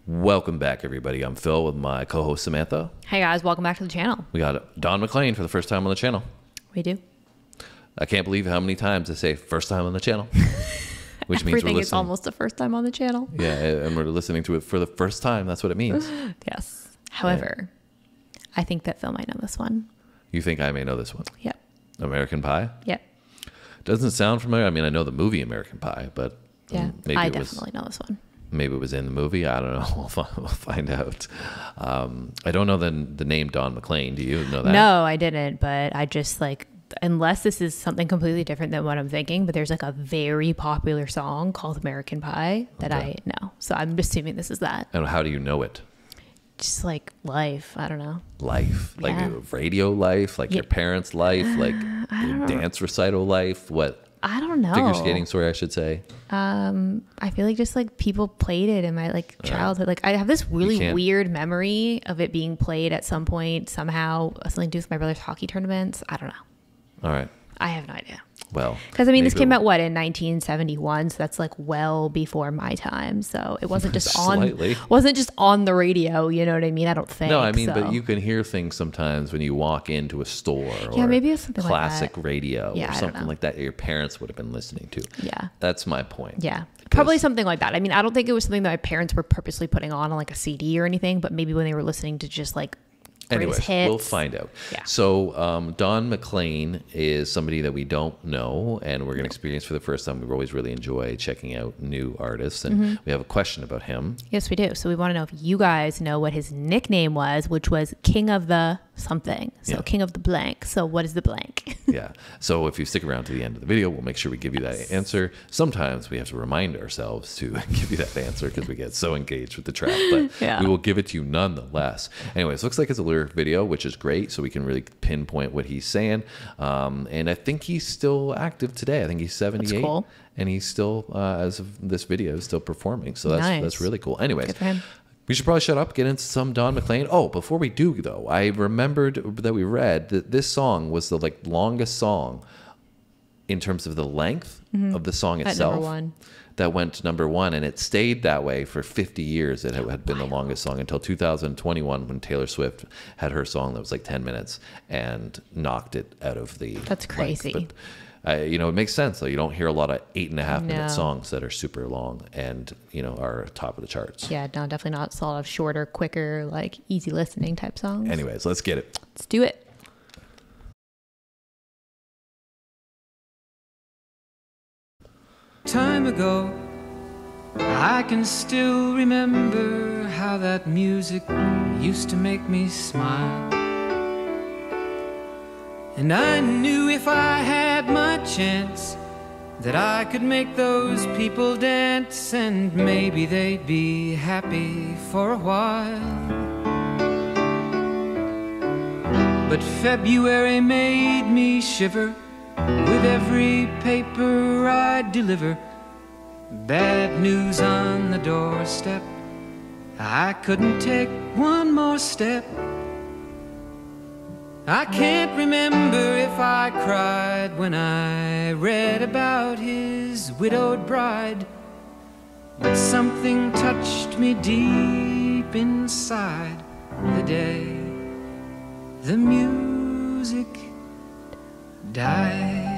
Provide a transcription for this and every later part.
Welcome back, everybody. I'm Phil with my co-host Samantha. Hey guys, welcome back to the channel. We got Don McLean for the first time on the channel. We do. I can't believe how many times I say first time on the channel. Which means everything is almost the first time on the channel. Yeah, and we're listening to it for the first time. That's what it means. Yes. However, I think that Phil might know this one. You think I may know this one? Yep. American Pie? Yep. Doesn't sound familiar. I mean, I know the movie American Pie, but maybe I definitely know this one. Maybe it was in the movie. I don't know. We'll find out. I don't know the name Don McLean. Do you know that? No, I didn't. But I just unless this is something completely different than what I'm thinking, but there's a very popular song called American Pie that I know. So I'm assuming this is that. And how do you know it? Just life. I don't know. Life? Like radio life? Like your parents' life? Like dance recital life? What? I don't know. Figure skating story, I should say. I feel like just people played it in my childhood. I have this really weird memory of it being played at some point, somehow, something to do with my brother's hockey tournaments. I don't know. All right. I have no idea. Well, because this came out in 1971, so that's well before my time. So it wasn't just on the radio. You know what I mean? I don't think. No, I mean, but you can hear things sometimes when you walk into a store or maybe it's something classic like that. Radio or something like that your parents would have been listening to. Yeah, that's my point. Yeah, probably something like that. I mean, I don't think it was something that my parents were purposely putting on a CD or anything, but maybe when they were listening to just anyways, we'll find out. Yeah. So Don McLean is somebody that we don't know, and we're going to experience for the first time. We always really enjoy checking out new artists, and we have a question about him. Yes, we do. So we want to know if you guys know what his nickname was, which was King of the something. So King of the blank. So what is the blank? Yeah. So if you stick around to the end of the video, we'll make sure we give you that answer. Sometimes we have to remind ourselves to give you that answer because we get so engaged with the track, but we will give it to you nonetheless. Anyways, looks like it's a lyric video, which is great, so we can really pinpoint what he's saying. And I think he's still active today. I think he's 78. That's cool. And he's still, as of this video, still performing. So that's really cool. Anyways, good for him. We should probably shut up, get into some Don McLean. Oh, before we do, though, I remembered that we read that this song was the longest song in terms of the length of the song itself. At number one. That went to number one, and it stayed that way for 50 years. It had been the longest song until 2021 when Taylor Swift had her song that was 10 minutes and knocked it out of the That's crazy. Length. But, it makes sense, though. You don't hear a lot of 8.5-minute songs that are super long and, are top of the charts. Yeah, no, definitely not a lot of shorter, quicker, easy listening type songs. Anyways, let's get it. Let's do it. Time ago, I can still remember how that music used to make me smile. And I knew if I had my chance that I could make those people dance, and maybe they'd be happy for a while. But February made me shiver with every paper I deliver. Bad news on the doorstep, I couldn't take one more step. I can't remember if I cried when I read about his widowed bride, but something touched me deep inside the day the music died.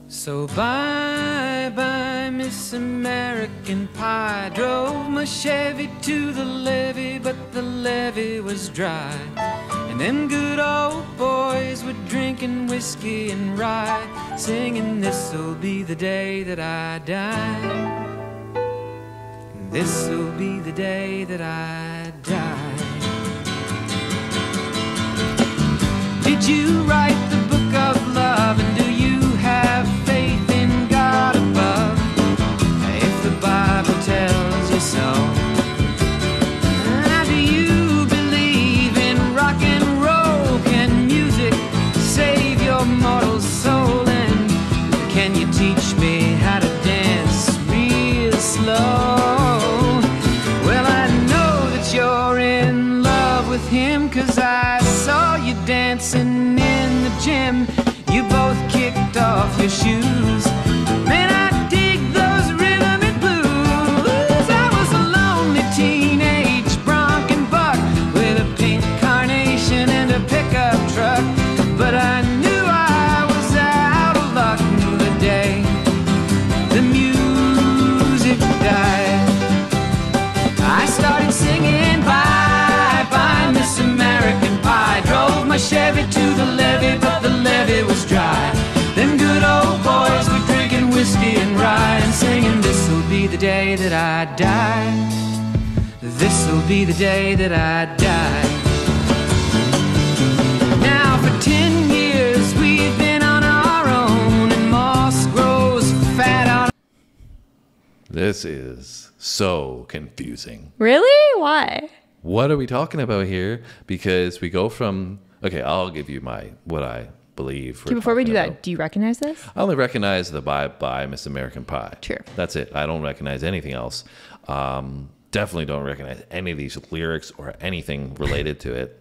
So bye-bye, Miss American Pie. Drove my Chevy to the levee, but the levee was dry. And them good old boys were drinking whiskey and rye, singing, this'll be the day that I die. This'll be the day that I die. Did you write the book of love, and do you have faith in God above? If the Bible tells you so, do you believe in rock and roll? Can music save your mortal soul? And can you teach me how to dance real slow? Well, I know that you're in love with him, 'cause I saw you dancing in the gym. the music died. I started singing bye bye Miss American Pie. Drove my Chevy to the levee, but the levee was dry. Them good old boys were drinking whiskey and rye and singing, this'll be the day that I die. This'll be the day that I die. Now for 10 years we've been on our own, and moss grows fat on. This is so confusing. Really? Why? What are we talking about here? Because we go from, okay, I'll give you what I believe. Okay, before we do that, do you recognize this? I only recognize the Bye Bye Miss American Pie. True. That's it. I don't recognize anything else. Definitely don't recognize any of these lyrics or anything related to it.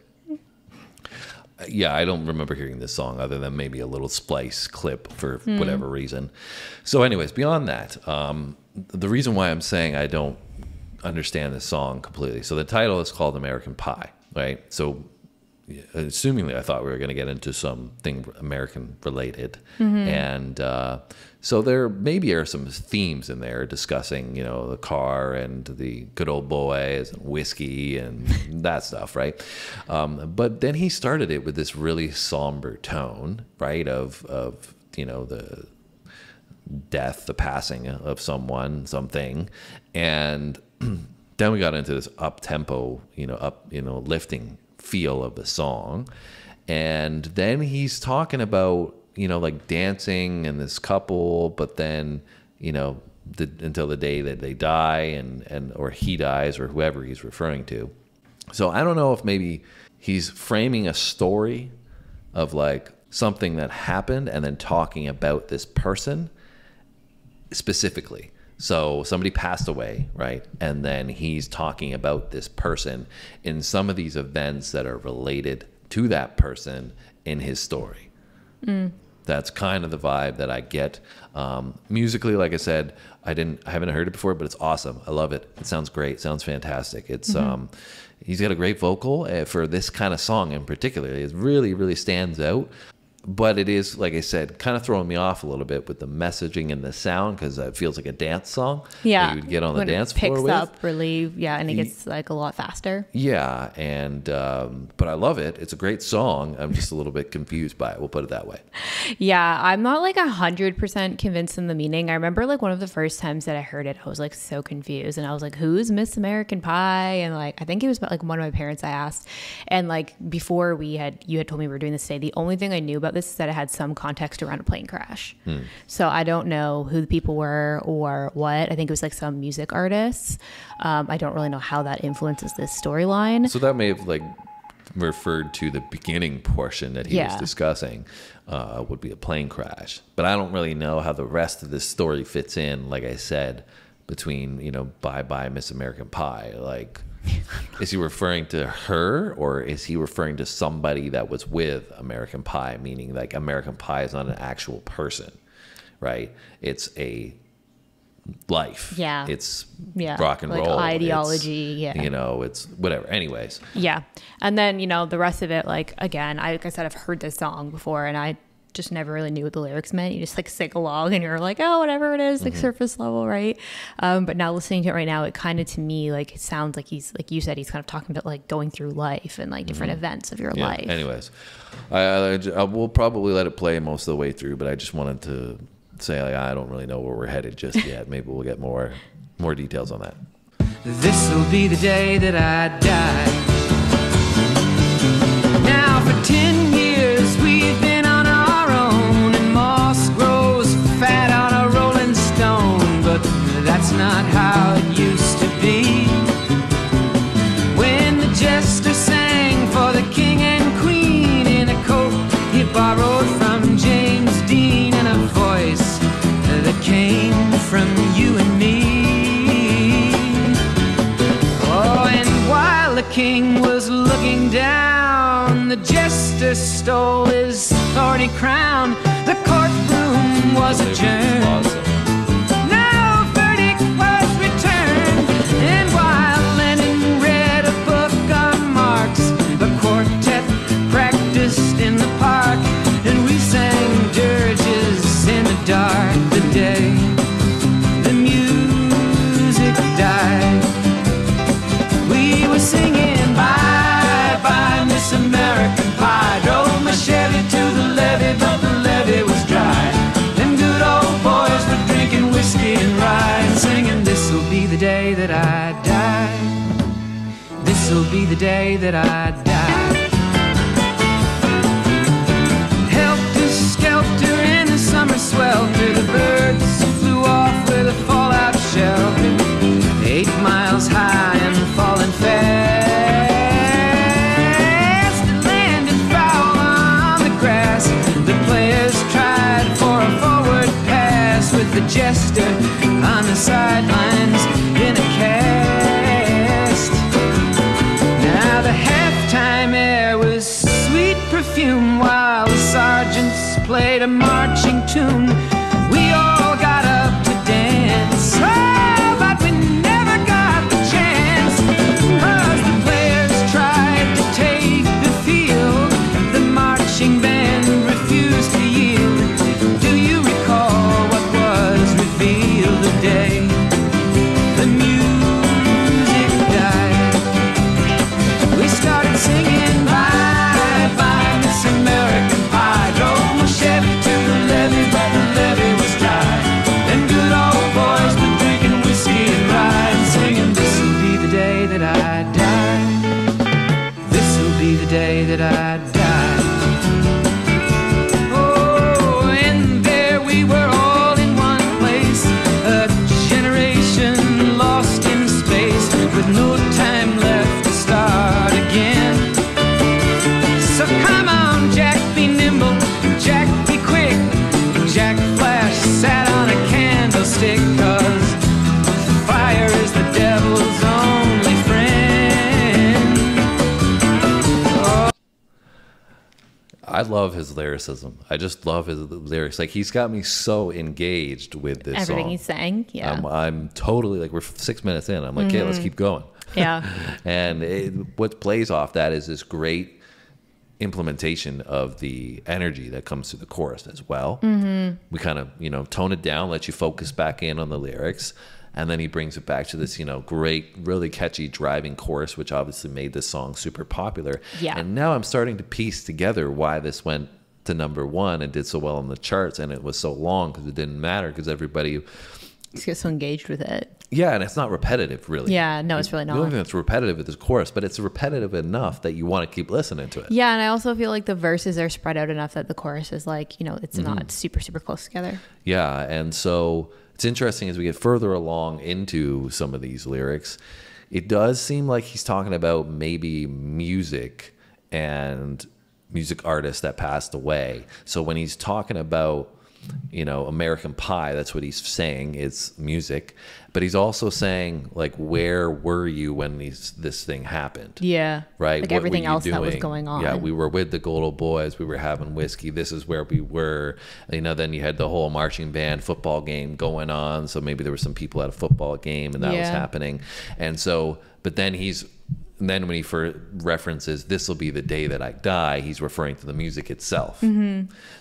Yeah, I don't remember hearing this song other than maybe a little splice clip for whatever reason. So anyways, beyond that, the reason why I'm saying I don't understand this song completely. So the title is called American Pie, right? So assumingly I thought we were going to get into something American related. And so there maybe are some themes in there discussing, you know, the car and the good old boys and whiskey and that stuff, right? But then he started it with this really somber tone, right? Of you know, the death, the passing of someone, something. And then we got into this up-tempo, lifting feel of the song. And then he's talking about, you know, like dancing and this couple, but then, you know, until the day that they die or he dies or whoever he's referring to. So I don't know if maybe he's framing a story of like something that happened and then talking about this person specifically. So somebody passed away, right? And then he's talking about this person in some of these events that are related to that person in his story. That's kind of the vibe that I get. Musically, like I said, I haven't heard it before, but it's awesome. I love it. It sounds great. Sounds fantastic. It's he's got a great vocal for this kind of song in particular. It really, really stands out. But it is, like I said, kind of throwing me off a little bit with the messaging and the sound, because it feels like a dance song. Yeah, that you would get on the dance floor with. Picks up really, and it gets like a lot faster. Yeah, and but I love it. It's a great song. I'm just a little bit confused by it. We'll put it that way. Yeah, I'm not like 100% convinced in the meaning. I remember like one of the first times that I heard it, I was like so confused, and I was like, "Who's Miss American Pie?" And like I think it was about like one of my parents I asked, and like before you had told me we were doing this today, the only thing I knew about this is that it had some context around a plane crash. So I don't know who the people were or what. I think it was like some music artists. I don't really know how that influences this storyline. So that may have like referred to the beginning portion that he was discussing would be a plane crash. But I don't really know how the rest of this story fits in, like I said, between, you know, Bye Bye Miss American Pie. Like, is he referring to her, or is he referring to somebody that was with American Pie, meaning like American Pie is not an actual person, right? It's a life. Yeah. It's rock and like roll. Ideology. It's, you know, it's whatever. Anyways. Yeah. And then, you know, the rest of it, like, again, like I said, I've heard this song before and I just never really knew what the lyrics meant. You just like sing along and you're like, oh, whatever it is, like surface level, right? But now listening to it right now, it kind of to me like it sounds like he's, like you said, he's kind of talking about like going through life and like different events of your life. Anyways, I will probably let it play most of the way through, but I just wanted to say like I don't really know where we're headed just yet. Maybe we'll get more details on that. This'll be the day that I die. Now for 10 years we've been on our own, and moss grows fat on a rolling stone, but that's not how it used to be. When the jester sang for the king and queen in a coat he borrowed from James Dean, and a voice that came from you and me. Oh, and while the king was looking down, the jester stole his thorny crown. The courtroom was adjourned. Awesome. No verdict was returned. And while Lenin read a book on Marx, the quartet practiced in the park, and we sang dirges in the dark. The day be the day that I die. Helter-skelter in the summer swelter, the birds flew off with a fallout shelter. 8 miles high and falling fast. It landed foul on the grass. The players tried for a forward pass with the jester on the sidelines in a cast. Now the halftime air was sweet perfume while the sergeants played a marching tune. We all got up to dance, oh, but we never got the chance, 'cause the players tried to take the field. The marching band refused to yield. Do you recall what was revealed today? The music died. We started singing bye bye Miss American Pie. Drove my Chevy to the levee, but the levee was dry. Them good old boys were drinking whiskey and rye and singing, this'll be the day that I die. This'll be the day that I die. Oh, and there we were all in one place, a generation lost in space with no time left to start again. So come on, Jack, be nimble, Jack, be quick. Jack Flash sat on a candlestick, 'cause fire is the devil's only friend. I love his lyricism. I just love his lyrics. Like, he's got me so engaged with this Everything song. he's saying. Yeah. I'm totally like, we're 6 minutes in. I'm like, okay, let's keep going. Yeah. And what plays off that is this great implementation of the energy that comes through the chorus as well. We kind of, tone it down, let you focus back in on the lyrics. And then he brings it back to this, great, really catchy driving chorus, which obviously made this song super popular. Yeah. And now I'm starting to piece together why this went to #1 and did so well on the charts. And it was so long because it didn't matter, because everybody... He's get so engaged with it. Yeah, and it's not repetitive, really. Yeah, no, it's really not. The only thing that's repetitive is the chorus, but it's repetitive enough that you want to keep listening to it. Yeah, and I also feel like the verses are spread out enough that the chorus is like, it's not super, super close together. Yeah, and so it's interesting as we get further along into some of these lyrics, it does seem like he's talking about maybe music and music artists that passed away. So when he's talking about, American Pie, that's what he's saying, it's music. But he's also saying, like, where were you when this thing happened? Yeah. Right? Like What everything were you else that was doing? going on. Yeah, we were with the good old boys. We were having whiskey. This is where we were. Then you had the whole marching band football game going on. So maybe there were some people at a football game and that was happening. And so, but then when he references this will be the day that I die, he's referring to the music itself.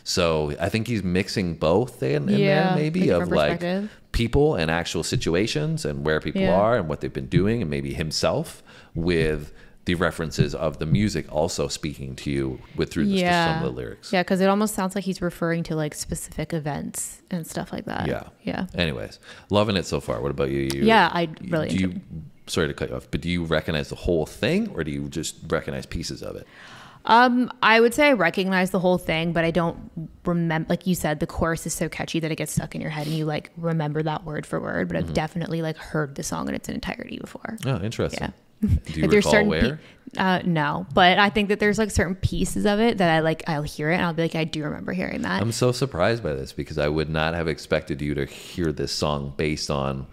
So I think he's mixing both in there, maybe, of like people and actual situations and where people are and what they've been doing, and maybe himself, with the references of the music also speaking to you through some of the lyrics. Yeah, because it almost sounds like he's referring to like specific events and stuff like that. Yeah. Anyways, loving it so far. What about you? I really enjoyed it. Sorry to cut you off, but do you recognize the whole thing, or do you just recognize pieces of it? I would say I recognize the whole thing, but I don't remember. Like you said, the chorus is so catchy that it gets stuck in your head and you like remember that word for word. But I've definitely like heard the song in its entirety before. Oh, interesting. Yeah. Do you recall where? No, but I think that there's like certain pieces of it that I'll hear it and I'll be like, I do remember hearing that. I'm so surprised by this, because I would not have expected you to hear this song based on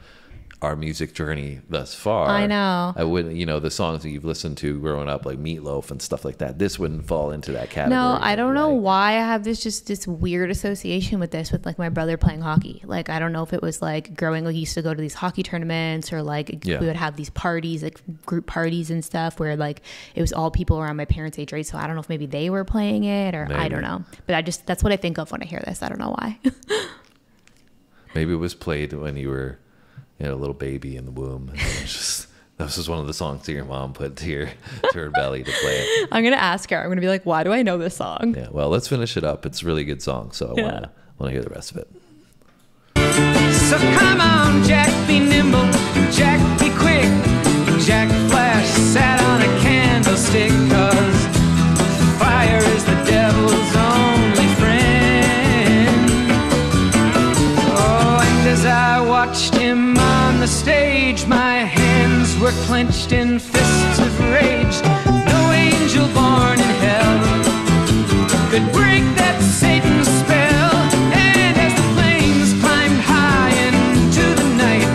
our music journey thus far. I know. I wouldn't, the songs that you've listened to growing up, like Meatloaf and stuff like that, this wouldn't fall into that category. No, I don't know why I have this weird association with this, with like my brother playing hockey. Like, I don't know if it was like growing, like, he used to go to these hockey tournaments, or like we would have these parties, like group parties and stuff, where like it was all people around my parents' age, right? So I don't know if maybe they were playing it, or maybe. I don't know. But that's what I think of when I hear this. I don't know why. Maybe it was played when you were a little baby in the womb. This was one of the songs that your mom put to her belly to play it. I'm gonna ask her. I'm gonna be like, why do I know this song? Yeah. Well, let's finish it up. It's a really good song, so I want to hear the rest of it. So come Jack, be nimble, Jack, be quick. Jack Flash sat on a can watched him on the stage, my hands were clenched in fists of rage. No angel born in hell could break that Satan's spell. And as the flames climbed high into the night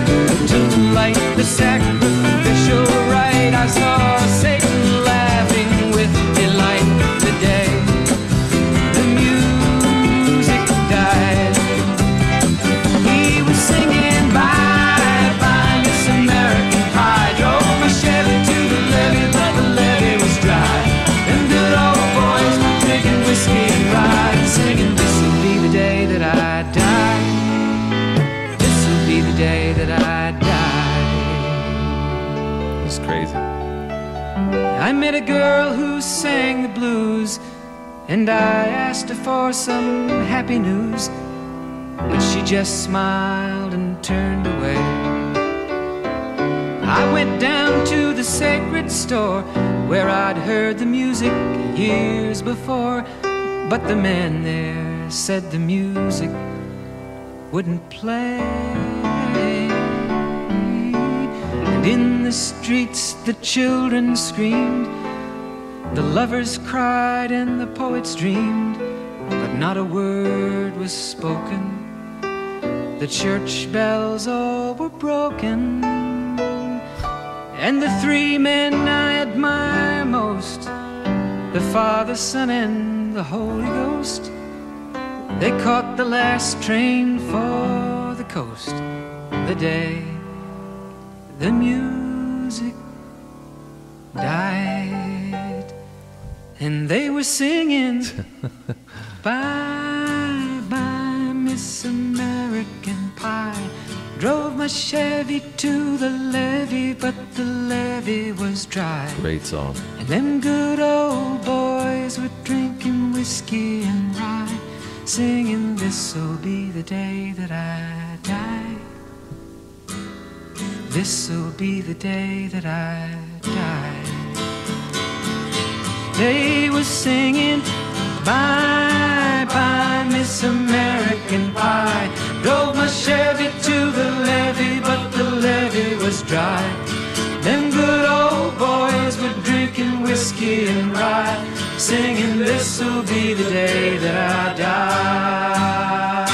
to light the sacrificial rite, I saw Satan laughing with delight. The day the music died, he was singing bye bye Miss American Pie. Drove my Chevy to the levee, but the levee was dry. Them good old boys were drinking whiskey and rye, singing, this'll be the day that I die. This'll be the day that I die. It's crazy. I met a girl who sang the blues, and I asked her for some happy news, but she just smiled and turned away. I went down to the sacred store where I'd heard the music years before, but the man there said the music wouldn't play. And in the streets the children screamed, the lovers cried and the poets dreamed, but not a word was spoken. The church bells all were broken. And the three men I admire most, the Father, Son, and the Holy Ghost, they caught the last train for the coast. The day the music died, and they were singing bye bye Miss American Pie. Drove my Chevy to the levee, but the levee was dry. Great song. And them good old boys were drinking whiskey and rye, singing, this'll be the day that I die. This'll be the day that I die. They were singing bye bye Miss American Pie. Drove my Chevy to the levee, but the levee was dry. Them good old boys were drinking whiskey and rye, singing, this'll be the day that I die.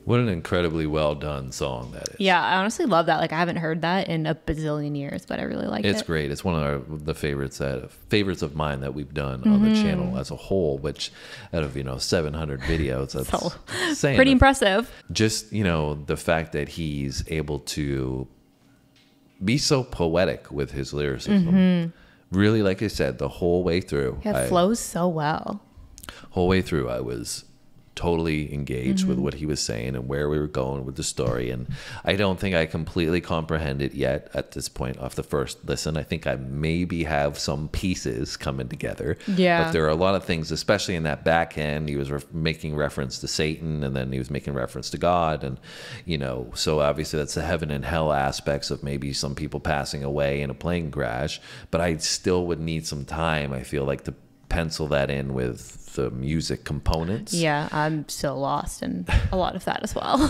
What an incredibly well done song that is. Yeah, I honestly love that. Like, I haven't heard that in a bazillion years, but I really like it. It's great. It's one of the favorites of mine that we've done on the channel as a whole, which out of 700 videos, that's So, saying pretty impressive. Just the fact that he's able to be so poetic with his lyricism. Really, like I said, the whole way through. Yeah, it flows so well. Whole way through, I was totally engaged with what he was saying and where we were going with the story. And I don't think I completely comprehend it yet at this point off the first listen. I think I maybe have some pieces coming together. Yeah. But there are a lot of things, especially in that back end. He was making reference to Satan, and then he was making reference to God. And, so obviously that's the heaven and hell aspects of maybe some people passing away in a plane crash. But I still would need some time, I feel like, to pencil that in with the music components. Yeah, I'm still lost in a lot of that as well.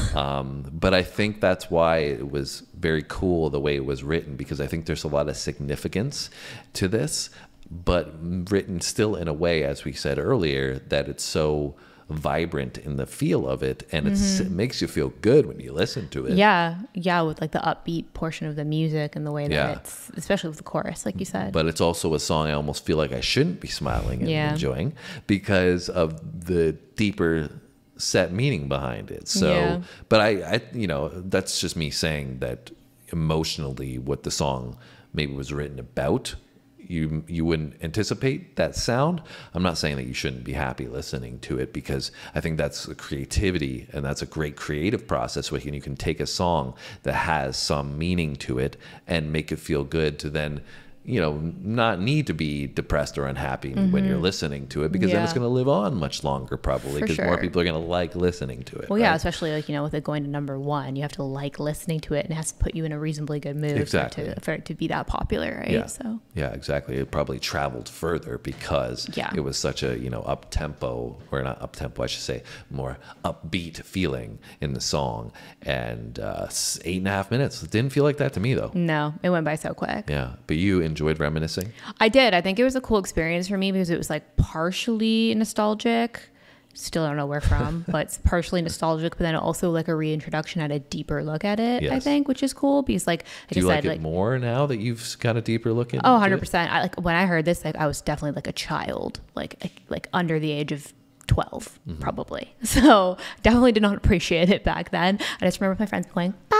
But I think that's why it was very cool the way it was written, because I think there's a lot of significance to this, but written still in a way, as we said earlier, that it's so vibrant in the feel of it, and it makes you feel good when you listen to it. Yeah, with like the upbeat portion of the music and the way that it's, especially with the chorus, like you said. But it's also a song I almost feel like I shouldn't be smiling and enjoying because of the deeper set meaning behind it. So, but I that's just me saying that emotionally what the song maybe was written about. You wouldn't anticipate that sound. I'm not saying that you shouldn't be happy listening to it, because I think that's a creativity, and that's a great creative process where you can take a song that has some meaning to it and make it feel good to then not need to be depressed or unhappy when you're listening to it, because then it's going to live on much longer probably, because more people are going to like listening to it. Well, yeah, especially like, with it going to #1, you have to like listening to it, and it has to put you in a reasonably good mood for it to be that popular, right? Yeah. So yeah, exactly. It probably traveled further because it was such a, up tempo, or not up tempo, I should say, more upbeat feeling in the song. And 8.5 minutes. It didn't feel like that to me though. No, it went by so quick. Yeah. But you enjoyed reminiscing? I did. I think it was a cool experience for me because it was like partially nostalgic. Still don't know where from, but it's partially nostalgic, but then also like a reintroduction at a deeper look at it, I think, which is cool because like I do you like it more now that you've got a deeper look into 100%. I when I heard this, like I was definitely like a child, like under the age of 12 probably. So definitely did not appreciate it back then. I just remember my friends going, bye.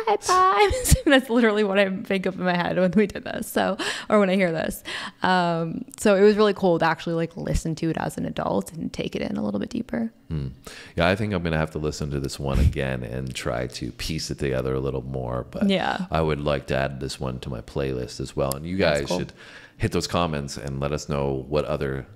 That's literally what I think of in my head when we did this. So, or when I hear this. So it was really cool to actually like listen to it as an adult and take it in a little bit deeper. Yeah, I think I'm going to have to listen to this one again and try to piece it together a little more. But I would like to add this one to my playlist as well. And you guys should hit those comments and let us know what other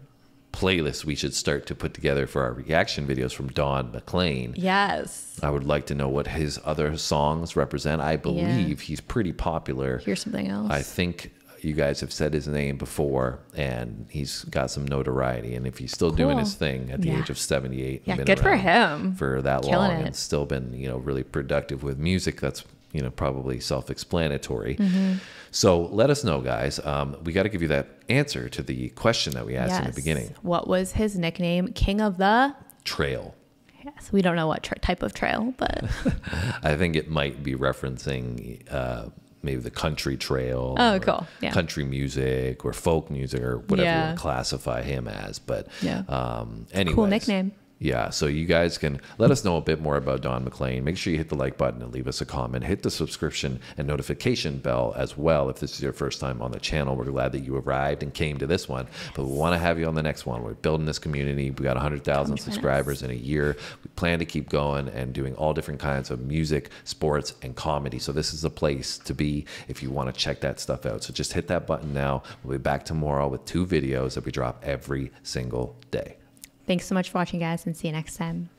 playlists we should start to put together for our reaction videos from Don McLean. Yes. I would like to know what his other songs represent. I believe he's pretty popular. Here's something else. I think you guys have said his name before, and he's got some notoriety. And if he's still doing his thing at the age of 78, been good for him for that long, and still been really productive with music, that's probably self-explanatory. So let us know, guys. We got to give you that answer to the question that we asked in the beginning. What was his nickname? King of the Trail. Yes, we don't know what type of trail, but I think it might be referencing maybe the country trail. Oh, cool. Yeah. Country music or folk music or whatever you want to classify him as. But anyways. Cool nickname. Yeah, so you guys can let us know a bit more about Don McLean. Make sure you hit the like button and leave us a comment. Hit the subscription and notification bell as well if this is your first time on the channel. We're glad that you arrived and came to this one, but we want to have you on the next one. We're building this community. We got 100,000 subscribers in a year. We plan to keep going and doing all different kinds of music, sports, and comedy. So this is the place to be if you want to check that stuff out. So just hit that button now. We'll be back tomorrow with 2 videos that we drop every single day. Thanks so much for watching, guys, and see you next time.